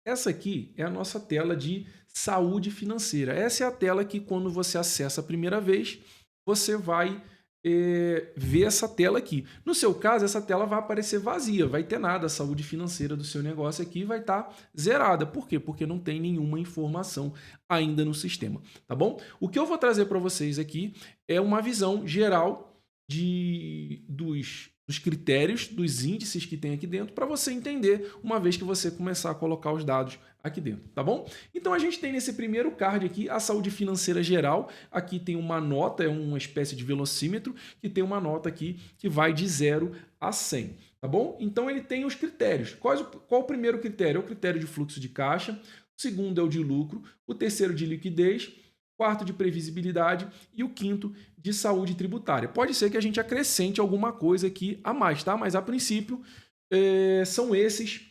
Essa aqui é a nossa tela de saúde financeira. Essa é a tela que, quando você acessa a primeira vez, você vai ver essa tela aqui. No seu caso, essa tela vai aparecer vazia, vai ter nada, a saúde financeira do seu negócio aqui vai estar zerada. Por quê? Porque não tem nenhuma informação ainda no sistema, tá bom? O que eu vou trazer para vocês aqui é uma visão geral dos critérios, dos índices que tem aqui dentro, para você entender uma vez que você começar a colocar os dados aqui dentro, tá bom? Então a gente tem nesse primeiro card aqui a saúde financeira geral. Aqui tem uma nota, é uma espécie de velocímetro, que tem uma nota aqui que vai de 0 a 100, tá bom? Então ele tem os critérios. Qual o primeiro critério? É o critério de fluxo de caixa, o segundo é o de lucro, o terceiro de liquidez, quarto de previsibilidade e o quinto de saúde tributária. Pode ser que a gente acrescente alguma coisa aqui a mais, tá? Mas a princípio são esses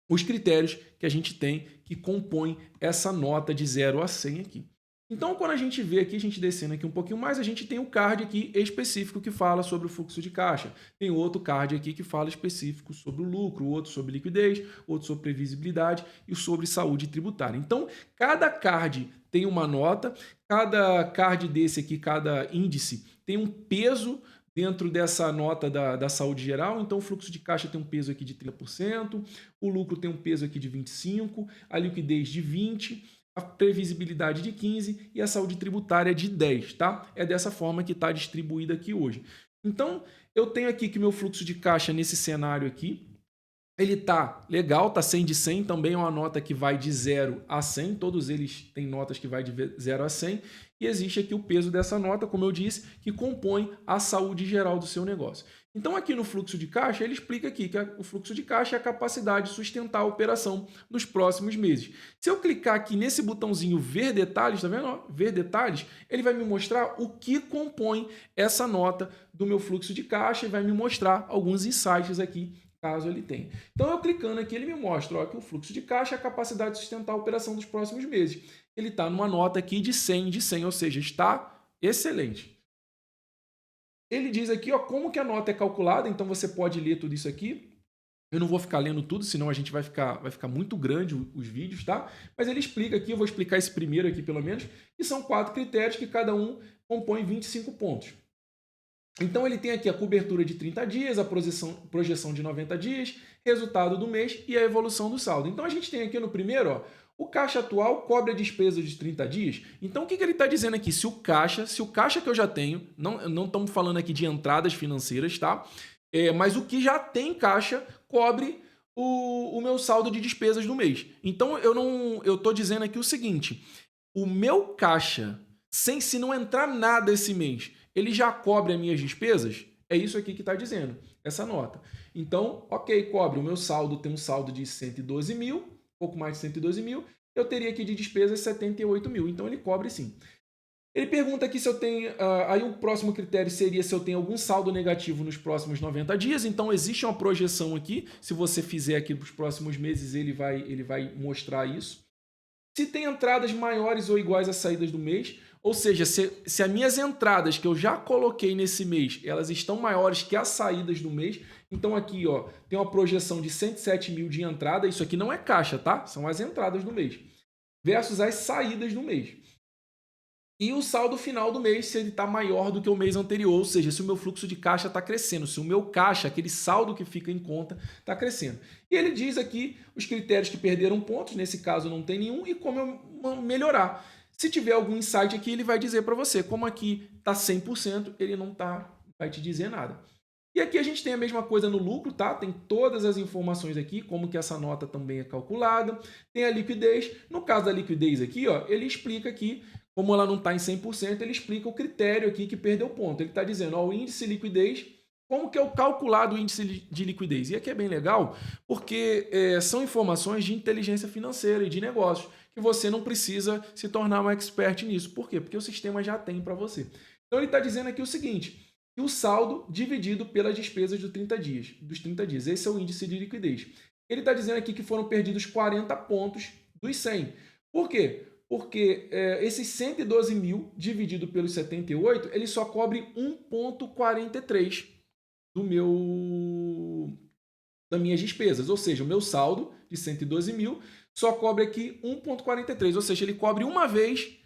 os critérios que a gente tem que compõem essa nota de 0 a 100 aqui. Então, quando a gente vê aqui, a gente descendo aqui um pouquinho mais, a gente tem o card aqui específico que fala sobre o fluxo de caixa. Tem outro card aqui que fala específico sobre o lucro, outro sobre liquidez, outro sobre previsibilidade e sobre saúde tributária. Então, cada card tem uma nota, cada card desse aqui, cada índice tem um peso dentro dessa nota da saúde geral. Então, o fluxo de caixa tem um peso aqui de 30%, o lucro tem um peso aqui de 25%, a liquidez de 20%, a previsibilidade de 15% e a saúde tributária de 10%, tá? É dessa forma que está distribuída aqui hoje. Então, eu tenho aqui que meu fluxo de caixa nesse cenário aqui, ele tá legal, tá 100 de 100, também é uma nota que vai de 0 a 100, todos eles têm notas que vai de 0 a 100, e existe aqui o peso dessa nota, como eu disse, que compõe a saúde geral do seu negócio. Então aqui no fluxo de caixa, ele explica aqui que o fluxo de caixa é a capacidade de sustentar a operação nos próximos meses. Se eu clicar aqui nesse botãozinho ver detalhes, tá vendo? Ver detalhes, ele vai me mostrar o que compõe essa nota do meu fluxo de caixa e vai me mostrar alguns insights aqui caso ele tenha. Então, eu clicando aqui, ele me mostra ó, que o fluxo de caixa é a capacidade de sustentar a operação dos próximos meses. Ele está numa nota aqui de 100 de 100, ou seja, está excelente. Ele diz aqui ó, como que a nota é calculada, então você pode ler tudo isso aqui. Eu não vou ficar lendo tudo, senão a gente vai ficar muito grande os vídeos, tá? Mas ele explica aqui, eu vou explicar esse primeiro aqui pelo menos, que são 4 critérios que cada um compõe 25 pontos. Então ele tem aqui a cobertura de 30 dias, a projeção de 90 dias, resultado do mês e a evolução do saldo. Então a gente tem aqui no primeiro, ó, o caixa atual cobre a despesa de 30 dias. Então o que ele está dizendo aqui? Se o caixa que eu já tenho, não estamos falando aqui de entradas financeiras, tá? Mas o que já tem caixa cobre o meu saldo de despesas do mês. Então eu estou dizendo aqui o seguinte: o meu caixa, se não entrar nada esse mês, ele já cobre as minhas despesas? É isso aqui que está dizendo, essa nota. Então, ok, cobre. O meu saldo tem um saldo de 112 mil, pouco mais de 112 mil. Eu teria aqui de despesas 78 mil. Então, ele cobre sim. Ele pergunta aqui se eu tenho. Aí o próximo critério seria se eu tenho algum saldo negativo nos próximos 90 dias. Então, existe uma projeção aqui. Se você fizer aqui para os próximos meses, ele vai mostrar isso. Se tem entradas maiores ou iguais às saídas do mês, ou seja, se as minhas entradas que eu já coloquei nesse mês, elas estão maiores que as saídas do mês, então aqui ó, tem uma projeção de 107 mil de entrada, isso aqui não é caixa, tá? São as entradas do mês, versus as saídas do mês. E o saldo final do mês, se ele está maior do que o mês anterior, ou seja, se o meu fluxo de caixa está crescendo, se o meu caixa, aquele saldo que fica em conta, está crescendo. E ele diz aqui os critérios que perderam pontos, nesse caso não tem nenhum, e como eu melhorar. Se tiver algum insight aqui, ele vai dizer para você. Como aqui está 100%, ele não vai te dizer nada. E aqui a gente tem a mesma coisa no lucro, tá? Tem todas as informações aqui, como que essa nota também é calculada. Tem a liquidez. No caso da liquidez aqui, ó, ele explica aqui, como ela não está em 100%, ele explica o critério aqui que perdeu ponto. Ele está dizendo, ó, o índice de liquidez, como que é o calculado o índice de liquidez. E aqui é bem legal, porque são informações de inteligência financeira e de negócios, que você não precisa se tornar um expert nisso. Por quê? Porque o sistema já tem para você. Então ele está dizendo aqui o seguinte: e o saldo dividido pelas despesas dos 30 dias. Esse é o índice de liquidez. Ele está dizendo aqui que foram perdidos 40 pontos dos 100. Por quê? Porque esses 112 mil dividido pelos 78, ele só cobre 1,43 do meu das minhas despesas, ou seja, o meu saldo de 112 mil só cobre aqui 1,43, ou seja, ele cobre uma vez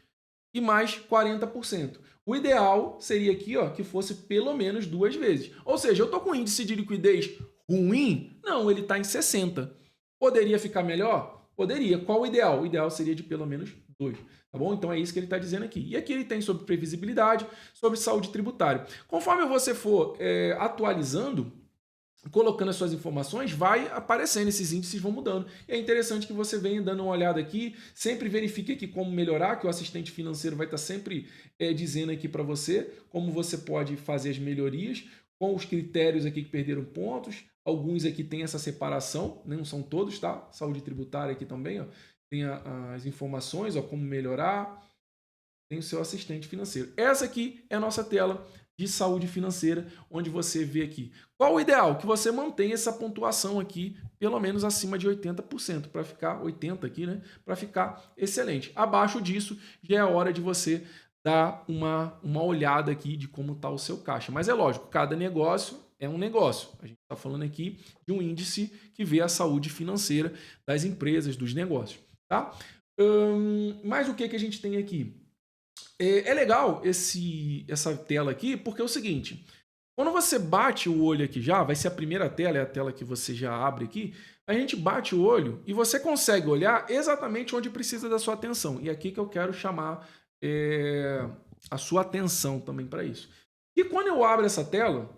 e mais 40%. O ideal seria aqui, ó, que fosse pelo menos 2 vezes. Ou seja, eu estou com índice de liquidez ruim? Não, ele está em 60. Poderia ficar melhor? Poderia. Qual o ideal? O ideal seria de pelo menos 2. Tá bom? Então é isso que ele está dizendo aqui. E aqui ele tem sobre previsibilidade, sobre saúde tributária. Conforme você for atualizando, colocando as suas informações, vai aparecendo, esses índices vão mudando. E é interessante que você venha dando uma olhada aqui, sempre verifique aqui como melhorar, que o assistente financeiro vai estar sempre dizendo aqui para você como você pode fazer as melhorias, com os critérios aqui que perderam pontos. Alguns aqui tem essa separação, não são todos, tá? Saúde tributária aqui também, ó. Tem as informações, ó, como melhorar, tem o seu assistente financeiro. Essa aqui é a nossa tela de saúde financeira, onde você vê aqui. Qual o ideal? Que você mantenha essa pontuação aqui, pelo menos acima de 80%, para ficar 80% aqui, né? Para ficar excelente. Abaixo disso, já é a hora de você dar uma olhada aqui de como está o seu caixa. Mas é lógico, cada negócio é um negócio. A gente está falando aqui de um índice que vê a saúde financeira das empresas, dos negócios. Tá? Mas o que a gente tem aqui? É legal essa tela aqui, porque é o seguinte, quando você bate o olho aqui já, vai ser a primeira tela, é a tela que você já abre aqui, a gente bate o olho e você consegue olhar exatamente onde precisa da sua atenção. E é aqui que eu quero chamar a sua atenção também para isso. E quando eu abro essa tela,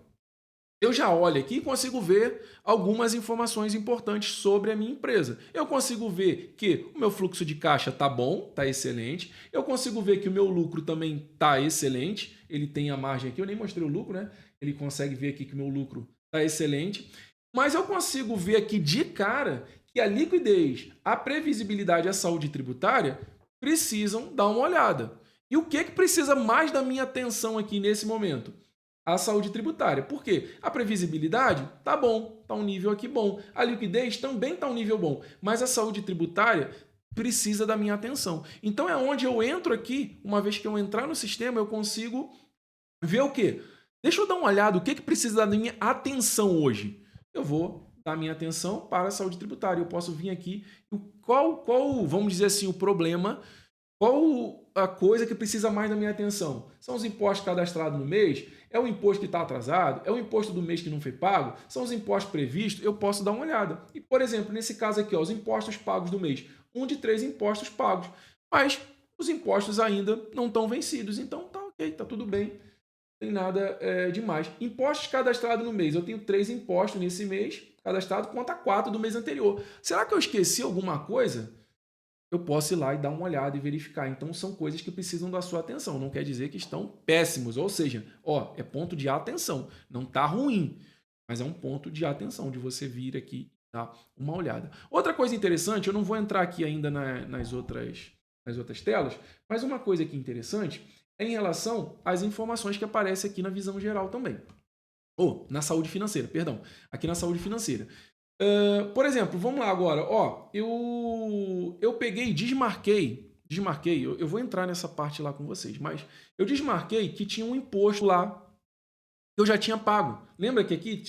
eu já olho aqui e consigo ver algumas informações importantes sobre a minha empresa. Eu consigo ver que o meu fluxo de caixa está bom, está excelente. Eu consigo ver que o meu lucro também está excelente. Ele tem a margem aqui, eu nem mostrei o lucro, né? Ele consegue ver aqui que o meu lucro está excelente. Mas eu consigo ver aqui de cara que a liquidez, a previsibilidade e a saúde tributária precisam dar uma olhada. E o que precisa mais da minha atenção aqui nesse momento? A saúde tributária. Por quê? A previsibilidade tá bom, tá um nível aqui bom. A liquidez também tá um nível bom, mas a saúde tributária precisa da minha atenção. Então é onde eu entro aqui, uma vez que eu entrar no sistema, eu consigo ver o quê? Deixa eu dar uma olhada, o que precisa da minha atenção hoje? Eu vou dar minha atenção para a saúde tributária. Eu posso vir aqui, qual vamos dizer assim, o problema, qual a coisa que precisa mais da minha atenção? São os impostos cadastrados no mês? É o imposto que está atrasado? É o imposto do mês que não foi pago? São os impostos previstos? Eu posso dar uma olhada. E, por exemplo, nesse caso aqui, ó, os impostos pagos do mês. 1 de 3 impostos pagos. Mas os impostos ainda não estão vencidos. Então tá ok, tá tudo bem. Não tem nada demais. Impostos cadastrados no mês. Eu tenho 3 impostos nesse mês cadastrado contra 4 do mês anterior. Será que eu esqueci alguma coisa? Eu posso ir lá e dar uma olhada e verificar. Então, são coisas que precisam da sua atenção. Não quer dizer que estão péssimos. Ou seja, ó, é ponto de atenção. Não está ruim, mas é um ponto de atenção, de você vir aqui e dar uma olhada. Outra coisa interessante, eu não vou entrar aqui ainda nas outras telas, mas uma coisa aqui interessante é em relação às informações que aparecem aqui na visão geral também. Ou na saúde financeira, perdão. Aqui na saúde financeira. Por exemplo, vamos lá agora. Ó, eu peguei e desmarquei. Eu vou entrar nessa parte lá com vocês, mas eu desmarquei que tinha um imposto lá que eu já tinha pago. Lembra que aqui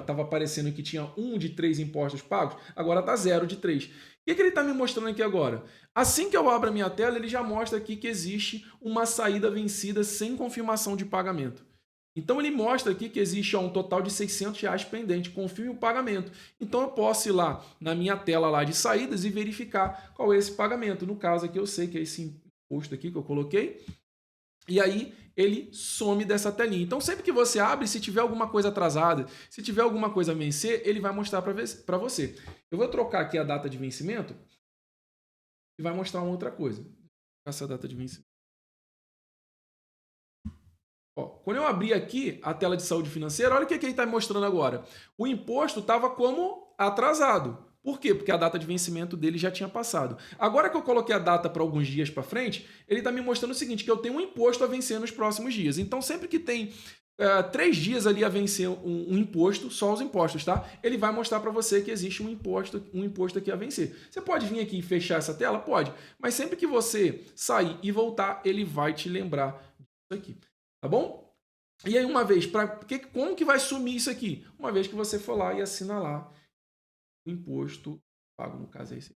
tava aparecendo que tinha 1 de 3 impostos pagos? Agora tá 0 de 3. O que ele está me mostrando aqui agora? Assim que eu abro a minha tela, ele já mostra aqui que existe uma saída vencida sem confirmação de pagamento. Então, ele mostra aqui que existe um total de R$600 pendente, confirme o pagamento. Então, eu posso ir lá na minha tela lá de saídas e verificar qual é esse pagamento. No caso aqui, eu sei que é esse imposto aqui que eu coloquei. E aí, ele some dessa telinha. Então, sempre que você abre, se tiver alguma coisa atrasada, se tiver alguma coisa a vencer, ele vai mostrar para você. Eu vou trocar aqui a data de vencimento e vai mostrar uma outra coisa. Essa data de vencimento. Ó, quando eu abrir aqui a tela de saúde financeira, olha o que ele está mostrando agora. O imposto estava como atrasado. Por quê? Porque a data de vencimento dele já tinha passado. Agora que eu coloquei a data para alguns dias para frente, ele está me mostrando o seguinte, que eu tenho um imposto a vencer nos próximos dias. Então, sempre que tem 3 dias ali a vencer um imposto, só os impostos, tá? Ele vai mostrar para você que existe um imposto aqui a vencer. Você pode vir aqui e fechar essa tela? Pode. Mas sempre que você sair e voltar, ele vai te lembrar disso aqui. Tá bom? E aí, uma vez, como que vai sumir isso aqui? Uma vez que você for lá e assinalar o imposto pago, no caso é esse,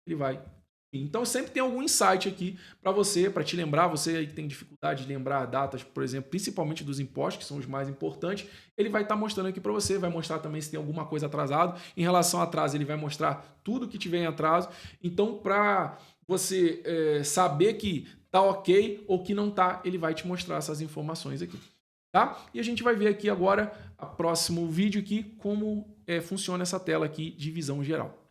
ele vai. Então, sempre tem algum insight aqui para você, para te lembrar, você aí que tem dificuldade de lembrar datas, por exemplo, principalmente dos impostos, que são os mais importantes, ele vai estar mostrando aqui para você, vai mostrar também se tem alguma coisa atrasado. Em relação a atraso, ele vai mostrar tudo que tiver em atraso. Então, para você saber que tá ok ou que não tá, ele vai te mostrar essas informações aqui. Tá? E a gente vai ver aqui agora, a próximo vídeo aqui, como funciona essa tela aqui de visão geral.